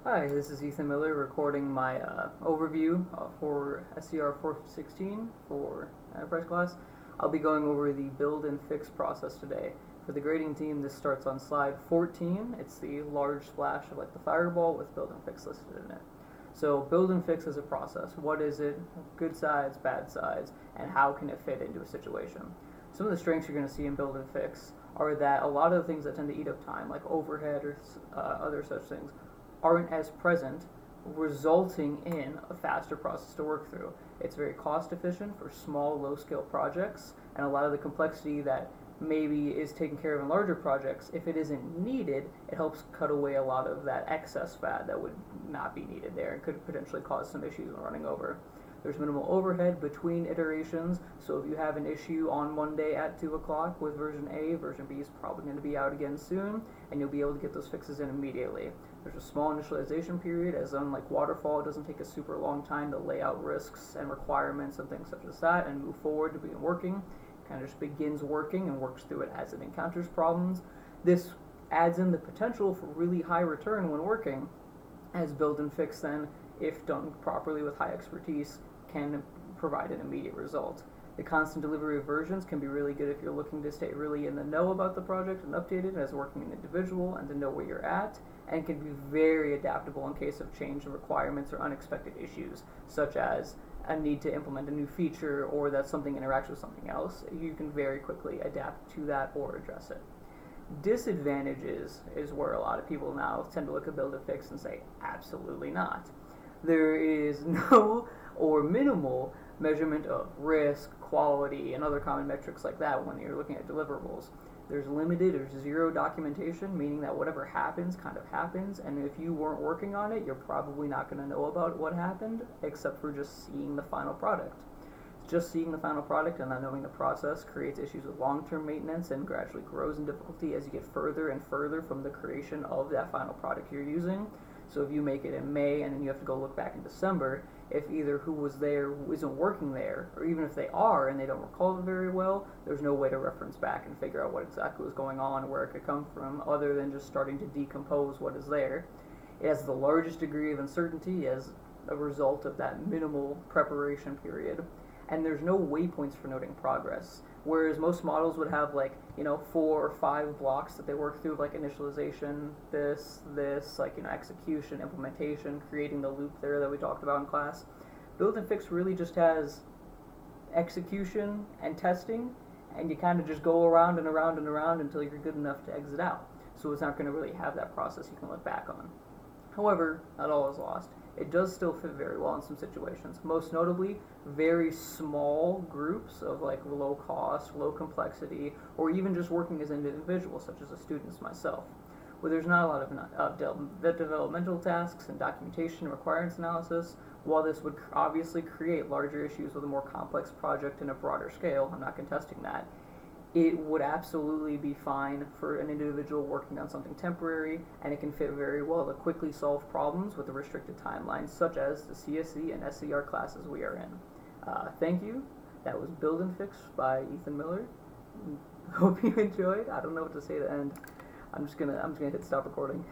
Hi, this is Ethan Miller recording my overview for SCR 416 for Enterprise class. I'll be going over the build and fix process today. For the grading team, this starts on slide 14. It's the large splash of like the fireball with build and fix listed in it. So build and fix is a process. What is it? Good sides, bad sides, and how can it fit into a situation? Some of the strengths you're going to see in build and fix are that a lot of the things that tend to eat up time, like overhead or other such things, aren't as present, resulting in a faster process to work through. It's very cost efficient for small, low scale projects, and a lot of the complexity that maybe is taken care of in larger projects, if it isn't needed, it helps cut away a lot of that excess fat that would not be needed there and could potentially cause some issues when running over. There's minimal overhead between iterations, so if you have an issue on Monday at 2 o'clock with version A, version B is probably going to be out again soon, and you'll be able to get those fixes in immediately. There's a small initialization period, as unlike Waterfall, it doesn't take a super long time to lay out risks and requirements and things such as that and move forward to begin working. It kind of just begins working and works through it as it encounters problems. This adds in the potential for really high return when working, as build and fix then, if done properly with high expertise, can provide an immediate result. The constant delivery of versions can be really good if you're looking to stay really in the know about the project and updated as working an individual and to know where you're at, and can be very adaptable in case of change in requirements or unexpected issues, such as a need to implement a new feature or that something interacts with something else. You can very quickly adapt to that or address it. Disadvantages is where a lot of people now tend to look at build and fix and say, absolutely not. There is no or minimal measurement of risk, quality, and other common metrics like that when you're looking at deliverables. There's limited or zero documentation, meaning that whatever happens kind of happens, and if you weren't working on it, you're probably not going to know about what happened, except for just seeing the final product. Just seeing the final product and not knowing the process creates issues with long-term maintenance and gradually grows in difficulty as you get further and further from the creation of that final product you're using. So if you make it in May and then you have to go look back in December, if either who was there isn't working there, or even if they are and they don't recall it very well, there's no way to reference back and figure out what exactly was going on or where it could come from, other than just starting to decompose what is there. It has the largest degree of uncertainty as a result of that minimal preparation period. And there's no waypoints for noting progress. Whereas most models would have 4 or 5 blocks that they work through, like initialization, this, execution, implementation, creating the loop there that we talked about in class. Build and fix really just has execution and testing, and you kind of just go around and around and around until you're good enough to exit out. So it's not going to really have that process you can look back on. However, not all is lost. It does still fit very well in some situations. Most notably, very small groups of low cost, low complexity, or even just working as individuals, such as a student as myself, where there's not a lot of developmental tasks and documentation and requirements analysis. While this would obviously create larger issues with a more complex project in a broader scale, I'm not contesting that, it would absolutely be fine for an individual working on something temporary, and it can fit very well to quickly solve problems with a restricted timeline, such as the CSE and SCR classes we are in. Thank you. That was Build and Fix by Ethan Miller. Hope you enjoyed. I don't know what to say to end. I'm just gonna hit stop recording.